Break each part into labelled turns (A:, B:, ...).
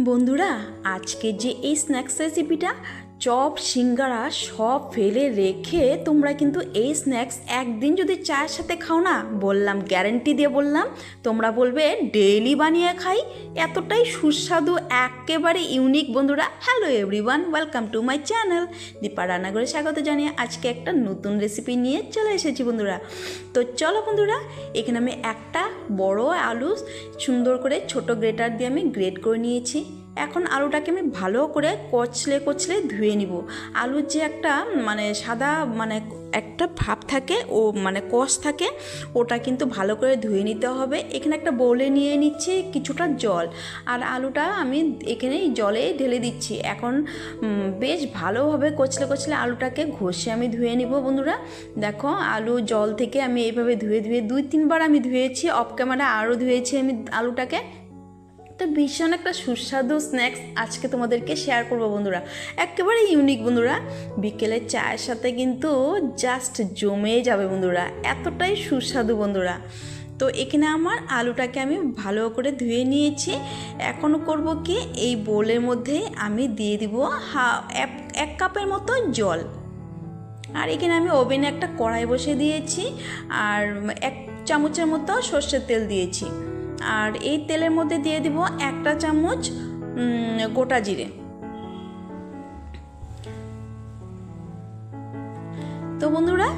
A: বন্ধুরা, আজকে যে এই স্ন্যাক্স রেসিপিটা চপ সিঙ্গারা সব ফেলে রেখে তোমরা কিন্তু এই স্ন্যাক্স একদিন যদি চায়ের সাথে খাও না, বললাম গ্যারেন্টি দিয়ে বললাম তোমরা বলবে ডেইলি বানিয়ে খাই। এতটাই সুস্বাদু, একেবারে ইউনিক। বন্ধুরা, hello everyone, welcome to my channel. Deepa রান্নাঘরে স্বাগত জানিয়ে আজকে একটা নতুন রেসিপি নিয়ে চলে এসেছি বন্ধুরা। তো চলো বন্ধুরা, এখানে আমি একটা বড় আলু সুন্দর করে ছোট গ্রেটার দিয়ে আমি গ্রেট করে নিয়েছি। এখন আলুটাকে আমি ভালো করে কচলে কচলে ধুয়ে নিব। আলুর যে একটা সাদা একটা ভাব থাকে, ও কষ থাকে, ওটা কিন্তু ভালো করে ধুয়ে নিতে হবে। এখানে একটা বোলে নিয়ে নিচ্ছি কিছুটা জল, আর আলুটা আমি এখানে জলে ঢেলে দিচ্ছি। এখন বেশ ভালোভাবে কচলে কচলে আলুটাকে ঘষে আমি ধুয়ে নিব। বন্ধুরা দেখো, আলু জল থেকে আমি এইভাবে ধুয়ে 2-3 বার আমি ধুয়েছি, অফ ক্যামেরা আরও ধুয়েছি আমি আলুটাকে। তো ভীষণ একটা সুস্বাদু স্ন্যাক্স আজকে তোমাদেরকে শেয়ার করবো বন্ধুরা, একেবারে ইউনিক বন্ধুরা। বিকেলের চায়ের সাথে কিন্তু জাস্ট জমে যাবে বন্ধুরা, এতটাই সুস্বাদু বন্ধুরা। তো এখানে আমার আলুটাকে আমি ভালো করে ধুয়ে নিয়েছি। এখন করব কি, এই বোলের মধ্যে আমি দিয়ে দিব 1 কাপের মতো জল। আর এখানে আমি ওভেনে একটা কড়াই বসে দিয়েছি, আর 1 চামচের মতো সর্ষের তেল দিয়েছি। আর এই তেলের মধ্যে দিয়ে দিব 1 চামচ গোটা জিরে। তো বন্ধুরা,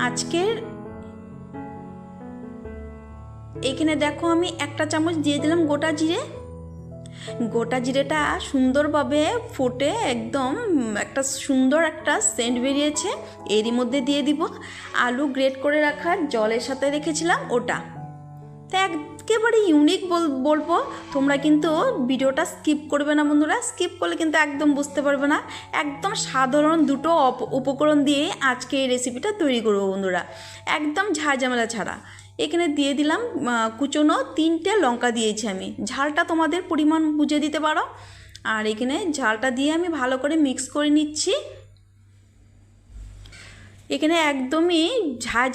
A: আজকের এখানে দেখো আমি 1 চামচ দিয়ে দিলাম গোটা জিরে। গোটা জিরেটা সুন্দরভাবে ফুটে একদম একটা সুন্দর একটা সেন্ট বেরিয়েছে। এরই মধ্যে দিয়ে দিব আলু গ্রেট করে রাখা জলের সাথে রেখেছিলাম ওটা। তো একেবারে ইউনিক বলবো, তোমরা কিন্তু ভিডিওটা স্কিপ করবে না বন্ধুরা। স্কিপ করলে কিন্তু একদম বুঝতে পারবে না। একদম সাধারণ দুটো উপকরণ দিয়ে আজকে এই রেসিপিটা তৈরি করবো বন্ধুরা, একদম ঝামেলা ছাড়া। এখানে দিয়ে দিলাম কুচনো 3টে লঙ্কা দিয়েছি আমি। ঝালটা তোমাদের পরিমাণ বুঝে দিতে পারো। আর এখানে ঝালটা দিয়ে আমি ভালো করে মিক্স করে নিচ্ছি। এখানে একদমই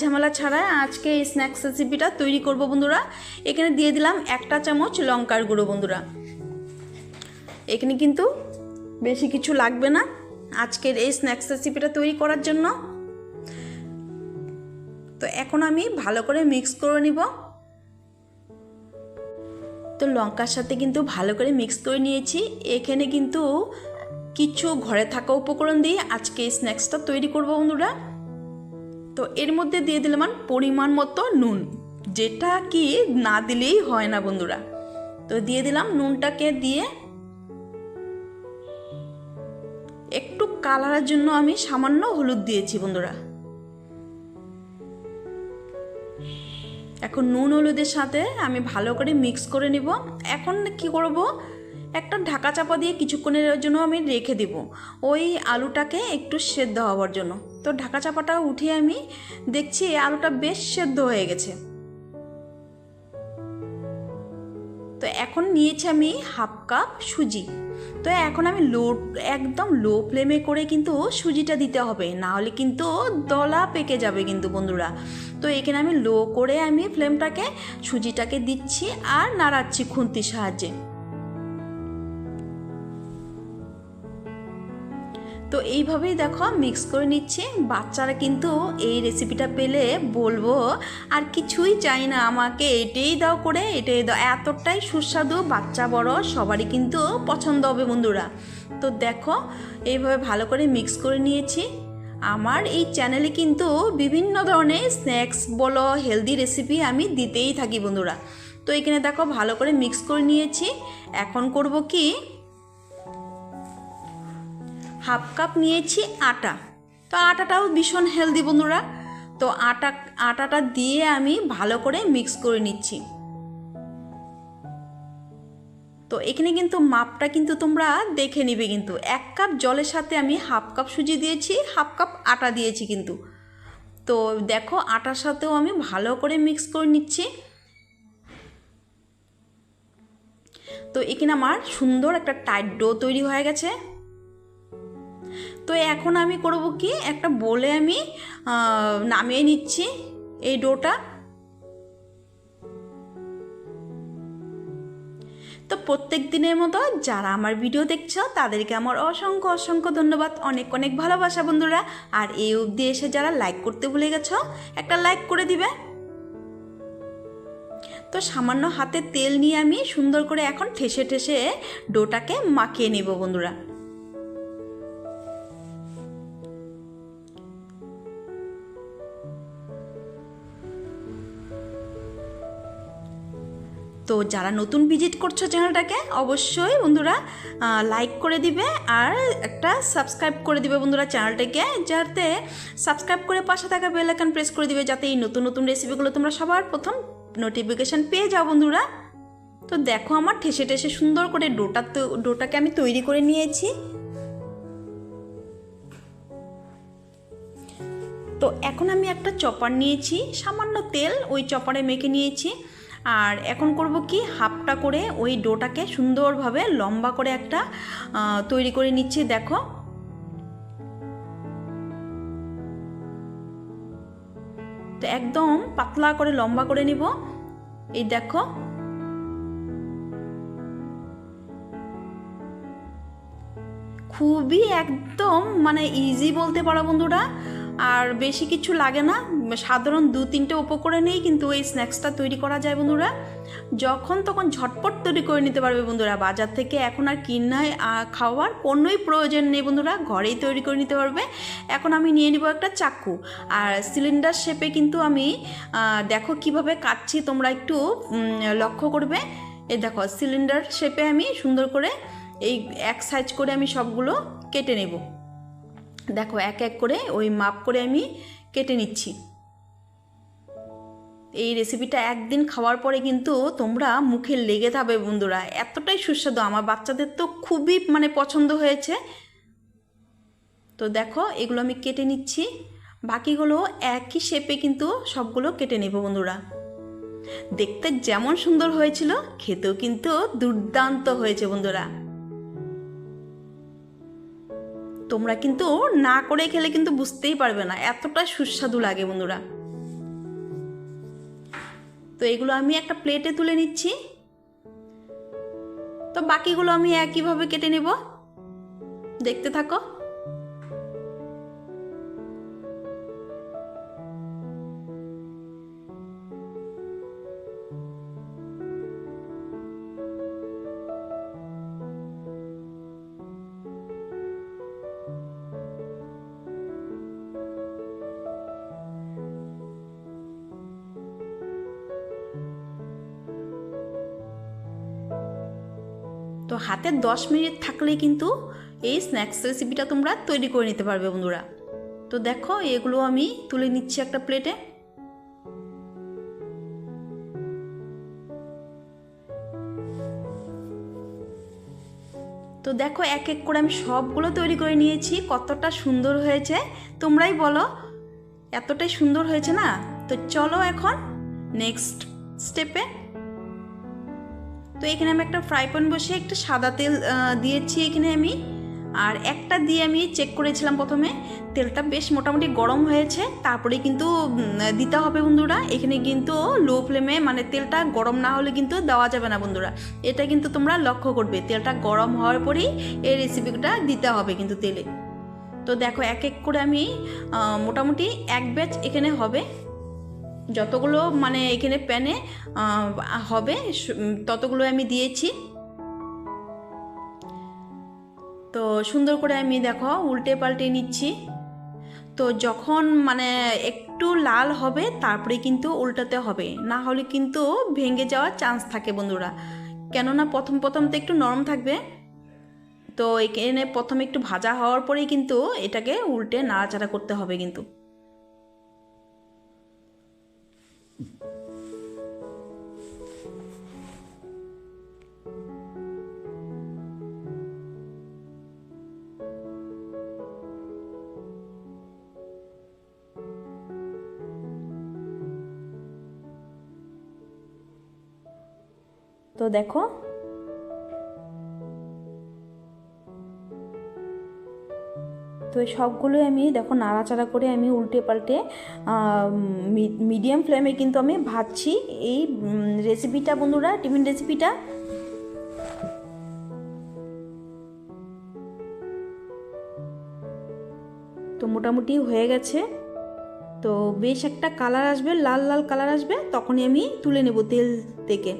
A: ঝামেলা ছাড়া আজকে এই স্ন্যাক্স রেসিপিটা তৈরি করব বন্ধুরা। এখানে দিয়ে দিলাম 1 চামচ লঙ্কার গুঁড়ো বন্ধুরা। এখানে কিন্তু বেশি কিছু লাগবে না আজকের এই স্ন্যাক্স রেসিপিটা তৈরি করার জন্য। তো এখন আমি ভালো করে মিক্স করে নিব। তো লঙ্কার সাথে কিন্তু ভালো করে মিক্স করে নিয়েছি। এখানে কিন্তু কিছু ঘরে থাকা উপকরণ দিয়ে আজকে এই স্ন্যাক্সটা তৈরি করব বন্ধুরা। তো এর মধ্যে দিয়ে দিলাম পরিমাণ মতো নুন, যেটা কি না দিলেই হয় না বন্ধুরা। তো দিয়ে দিলাম নুনটাকে দিয়ে একটু কালারের জন্য আমি সামান্য হলুদ দিয়েছি বন্ধুরা। এখন নুন হলুদের সাথে আমি ভালো করে মিক্স করে নিব। এখন কি করব, একটা ঢাকা চাপা দিয়ে কিছুক্ষণের জন্য আমি রেখে দেব ওই আলুটাকে একটু সেদ্ধ হওয়ার জন্য। তো ঢাকা চাপাটা উঠিয়ে আমি দেখছি আলুটা বেশ সেদ্ধ হয়ে গেছে। তো এখন নিয়েছি আমি 1/2 কাপ সুজি। তো এখন আমি একদম লো ফ্লেমে করে কিন্তু সুজিটা দিতে হবে, না হলে কিন্তু দলা পেকে যাবে কিন্তু বন্ধুরা। তো এখানে আমি লো করে আমি ফ্লেমটাকে সুজিটাকে দিচ্ছি আর নাড়াচ্ছি খুন্তির সাহায্যে। তো এইভাবেই দেখো মিক্স করে নিচ্ছি। বাচ্চারা কিন্তু এই রেসিপিটা পেলে বলবো আর কিছুই চাই না, আমাকে এটাই দাও করে, এটাই দাও। এতটাই সুস্বাদু, বাচ্চা বড় সবারই কিন্তু পছন্দ হবে বন্ধুরা। তো দেখো এইভাবে ভালো করে মিক্স করে নিয়েছি। আমার এই চ্যানেলে কিন্তু বিভিন্ন ধরনের স্ন্যাক্স বলো, হেলদি রেসিপি আমি দিতেই থাকি বন্ধুরা। তো এখানে দেখো ভালো করে মিক্স করে নিয়েছি। এখন করব কি, 1/2 কাপ নিয়েছি আটা। তো আটাটাও ভীষণ হেলদি বন্ধুরা। তো আটাটা দিয়ে আমি ভালো করে মিক্স করে নিচ্ছি। তো এখানে কিন্তু মাপটা কিন্তু তোমরা দেখে নিবে, কিন্তু 1 কাপ জলের সাথে আমি 1/2 কাপ সুজি দিয়েছি, 1/2 কাপ আটা দিয়েছি কিন্তু। তো দেখো আটার সাথেও আমি ভালো করে মিক্স করে নিচ্ছি। তো এখানে আমার সুন্দর একটা টাইট ডো তৈরি হয়ে গেছে। তো এখন আমি করব কি, একটা বোলে আমি নামিয়ে নিচ্ছি এই ডোটা। তো প্রত্যেক দিনের মতো যারা আমার ভিডিও দেখছো তাদেরকে আমার অসংখ্য অসংখ্য ধন্যবাদ, অনেক অনেক ভালোবাসা বন্ধুরা। আর এই অবধি এসে যারা লাইক করতে ভুলে গেছো একটা লাইক করে দিবে। তো সামান্য হাতে তেল নিয়ে আমি সুন্দর করে এখন ঠেসে ঠেসে ডোটাকে মাখিয়ে নেব বন্ধুরা। তো যারা নতুন ভিজিট করছো চ্যানেলটাকে অবশ্যই বন্ধুরা লাইক করে দিবে আর একটা সাবস্ক্রাইব করে দিবে বন্ধুরা চ্যানেলটাকে, যাতে সাবস্ক্রাইব করে পাশে থাকা বেল আইকন প্রেস করে দিবে, যাতে এই নতুন নতুন রেসিপিগুলো তোমরা সবার প্রথম নোটিফিকেশান পেয়ে যাও বন্ধুরা। তো দেখো আমার ঠেসে ঠেসে সুন্দর করে ডোটাকে আমি তৈরি করে নিয়েছি। তো এখন আমি একটা চপার নিয়েছি, সামান্য তেল ওই চপারে মেখে নিয়েছি। আর এখন করব কি, হাফটা করে ওই ডোটাকে সুন্দরভাবে লম্বা করে একটা তৈরি করে নিচ্ছি। দেখো তো একদম পাতলা করে লম্বা করে নিব। এই দেখো খুবই একদম মানে ইজি বলতে পারো বন্ধুরা, আর বেশি কিছু লাগে না, সাধারণ 2-3টে উপকরণেই কিন্তু এই স্ন্যাক্সটা তৈরি করা যায় বন্ধুরা। যখন তখন ঝটপট তৈরি করে নিতে পারবে বন্ধুরা, বাজার থেকে এখন আর কিনায় খাওয়ার কোনোই প্রয়োজন নেই বন্ধুরা, ঘরেই তৈরি করে নিতে পারবে। এখন আমি নিয়ে নিব একটা চাকু, আর সিলিন্ডার শেপে কিন্তু আমি দেখো কিভাবে কাটছি, তোমরা একটু লক্ষ্য করবে। এই দেখো সিলিন্ডার শেপে আমি সুন্দর করে এই এক সাইজ করে আমি সবগুলো কেটে নেব। দেখো এক এক করে ওই মাপ করে আমি কেটে নিচ্ছি। এই রেসিপিটা একদিন খাওয়ার পরে কিন্তু তোমরা মুখে লেগে থাকবে বন্ধুরা, এতটাই সুস্বাদু, আমার বাচ্চাদের তো খুবই মানে পছন্দ হয়েছে। তো দেখো এগুলো আমি কেটে নিচ্ছি, বাকিগুলো একই শেপে কিন্তু সবগুলো কেটে নেব বন্ধুরা। দেখতে যেমন সুন্দর হয়েছিল খেতেও কিন্তু দুর্দান্ত হয়েছে বন্ধুরা। তোমরা কিন্তু না করে খেলে কিন্তু বুঝতেই পারবে না, এতটা সুস্বাদু লাগে বন্ধুরা। তো এগুলো আমি একটা প্লেটে তুলে নিচ্ছি। তো বাকিগুলো আমি একইভাবে কেটে নেব, দেখতে থাকো। তো হাতে 10 মিনিট থাকলেই কিন্তু এই স্ন্যাক্স রেসিপিটা তোমরা তৈরি করে নিতে পারবে বন্ধুরা। তো দেখো এগুলো আমি তুলে নিচ্ছি একটা প্লেটে। তো দেখো এক এক করে আমি সবগুলো তৈরি করে নিয়েছি, কতটা সুন্দর হয়েছে তোমরাই বলো, এতটাই সুন্দর হয়েছে না? তো চলো এখন নেক্সট স্টেপে। তো এখানে আমি একটা ফ্রাই প্যান বসে একটা সাদা তেল দিয়েছি এখানে আমি, আর একটা দিয়ে আমি চেক করেছিলাম প্রথমে, তেলটা বেশ মোটামুটি গরম হয়েছে, তারপরে কিন্তু দিতে হবে বন্ধুরা। এখানে কিন্তু লো ফ্লেমে, মানে তেলটা গরম না হলে কিন্তু দেওয়া যাবে না বন্ধুরা, এটা কিন্তু তোমরা লক্ষ্য করবে, তেলটা গরম হওয়ার পরেই এই রেসিপিটা দিতে হবে কিন্তু তেলে। তো দেখো এক এক করে আমি মোটামুটি এক ব্যাচ এখানে হবে, যতগুলো মানে এখানে প্যানে হবে ততগুলো আমি দিয়েছি। তো সুন্দর করে আমি দেখো উল্টে পাল্টে নিচ্ছি। তো যখন মানে একটু লাল হবে তারপরে কিন্তু উল্টাতে হবে, না হলে কিন্তু ভেঙে যাওয়ার চান্স থাকে বন্ধুরা, কেননা প্রথম প্রথম তো একটু নরম থাকবে। তো এখানে প্রথমে একটু ভাজা হওয়ার পরেই কিন্তু এটাকে উল্টে নাড়াচাড়া করতে হবে কিন্তু। তো দেখো তো সবগুলোই আমি দেখো নাড়াচাড়া করে আমি উল্টে পাল্টে মিডিয়াম ফ্লেমে কিন্তু আমি ভাজছি এই রেসিপিটা বন্ধুরা, টিফিন রেসিপিটা। তো মোটামুটি হয়ে গেছে। তো বেশ একটা কালার আসবে, লাল লাল কালার আসবে, তখনই আমি তুলে নেব তেল থেকে।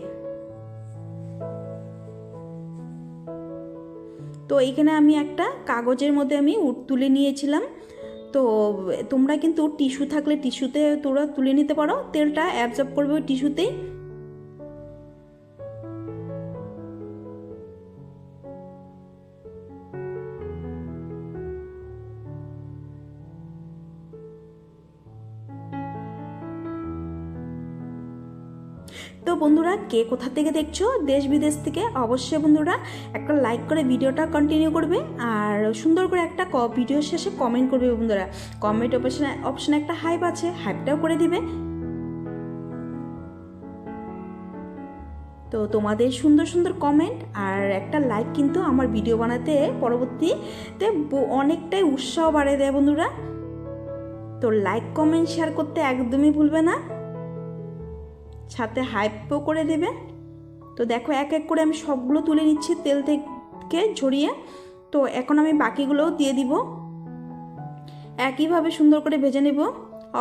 A: তো এইখানে আমি একটা কাগজের মধ্যে আমি তুলে নিয়েছিলাম। তো তোমরা কিন্তু টিস্যু থাকলে টিস্যুতে তোমরা তুলে নিতে পারো, তেলটা অ্যাবজর্ব করবে ওই টিস্যুতেই। তো বন্ধুরা, কে কোথা থেকে দেখছো দেশ বিদেশ থেকে, অবশ্যই বন্ধুরা একটা লাইক করে ভিডিওটা কন্টিনিউ করবে, আর সুন্দর করে একটা ভিডিও শেষে কমেন্ট করবে বন্ধুরা। কমেন্ট অপশানে একটা হাইপ আছে, হাইপটাও করে দিবে। তো তোমাদের সুন্দর সুন্দর কমেন্ট আর একটা লাইক কিন্তু আমার ভিডিও বানাতে পরবর্তীতে অনেকটাই উৎসাহ বাড়িয়ে দেয় বন্ধুরা। তো লাইক কমেন্ট শেয়ার করতে একদমই ভুলবে না, সাথে হাইপও করে দেবে। তো দেখো এক এক করে আমি সবগুলো তুলে নিচ্ছি তেল থেকে ঝরিয়ে। তো এখন আমি বাকিগুলোও দিয়ে দিব, একইভাবে সুন্দর করে ভেজে নেব।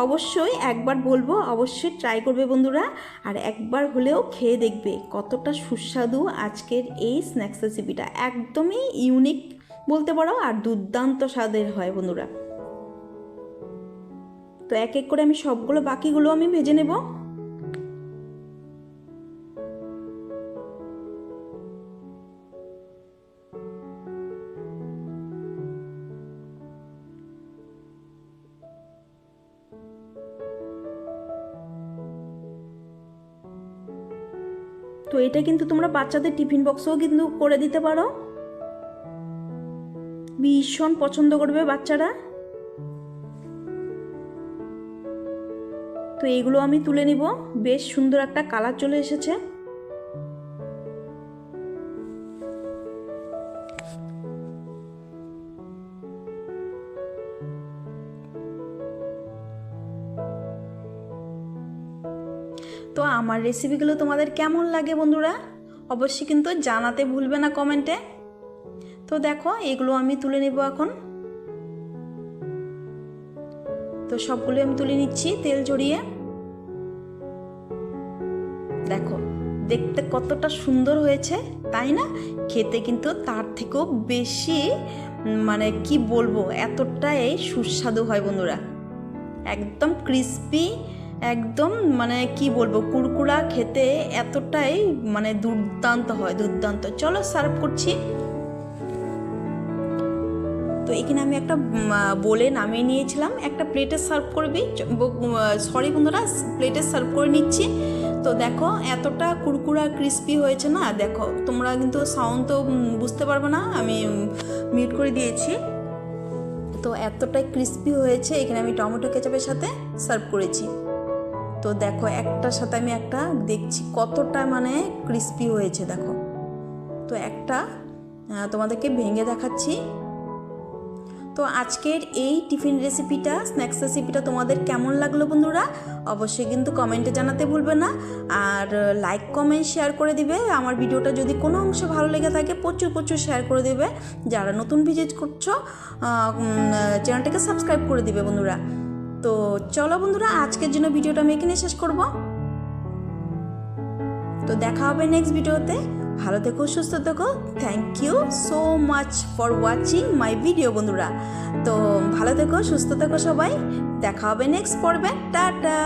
A: অবশ্যই একবার বলবো, অবশ্যই ট্রাই করবে বন্ধুরা, আর একবার হলেও খেয়ে দেখবে কতটা সুস্বাদু আজকের এই স্ন্যাক্স রেসিপিটা। একদমই ইউনিক বলতে পারো, আর দুর্দান্ত স্বাদের হয় বন্ধুরা। তো এক এক করে আমি সবগুলো বাকিগুলো আমি ভেজে নেব। তো এটা কিন্তু তোমরা বাচ্চাদের টিফিন বক্সেও কিন্তু করে দিতে পারো, ভীষণ পছন্দ করবে বাচ্চারা। তো এইগুলো আমি তুলে নিব, বেশ সুন্দর একটা কালার চলে এসেছে। তো আমার রেসিপিগুলো তোমাদের কেমন লাগে বন্ধুরা, অবশ্যই কিন্তু জানাতে ভুলবে না কমেন্টে। তো দেখো এগুলো আমি তুলে নেব এখন। তো সবগুলো আমি তুলে নিচ্ছি তেল ঝরিয়ে। দেখো দেখতে কতটা সুন্দর হয়েছে, তাই না? খেতে কিন্তু তার থেকেও বেশি, মানে কি বলবো, এতটাই সুস্বাদু হয় বন্ধুরা। একদম ক্রিস্পি, একদম মানে কি বলবো, কুরকুরা, খেতে এতটাই মানে দুর্দান্ত হয়, দুর্দান্ত। চলো সার্ভ করছি। তো এখানে আমি একটা বলে নামিয়ে নিয়েছিলাম, একটা প্লেটে সার্ভ করবি, সরি বন্ধুরা, প্লেটে সার্ভ করে নিচ্ছি। তো দেখো এতটা কুরকুরা ক্রিস্পি হয়েছে না, দেখো তোমরা কিন্তু সাউন্ড তো বুঝতে পারবে না, আমি মিউট করে দিয়েছি। তো এতটাই ক্রিস্পি হয়েছে। এখানে আমি টমেটো কেচাপের সাথে সার্ভ করেছি। তো দেখো একটার সাথে আমি একটা দেখছি কতটা মানে ক্রিস্পি হয়েছে, দেখো। তো একটা তোমাদেরকে ভেঙে দেখাচ্ছি। তো আজকের এই টিফিন রেসিপিটা, স্ন্যাক্স রেসিপিটা তোমাদের কেমন লাগলো বন্ধুরা, অবশ্যই কিন্তু কমেন্টে জানাতে ভুলবে না, আর লাইক কমেন্ট শেয়ার করে দিবে। আমার ভিডিওটা যদি কোনো অংশে ভালো লেগে থাকে প্রচুর প্রচুর শেয়ার করে দেবে। যারা নতুন ভিজিট করছো চ্যানেলটাকে সাবস্ক্রাইব করে দিবে বন্ধুরা। তো চলো বন্ধুরা, আজকের জন্য ভিডিওটা আমি এখানে শেষ করব। তো দেখা হবে নেক্সট ভিডিওতে। ভালো থেকো, সুস্থ থেকো। Thank you so much for watching my video বন্ধুরা। তো ভালো থেকো, সুস্থ থেকো সবাই। দেখা হবে নেক্সট পর্বে। টাটা।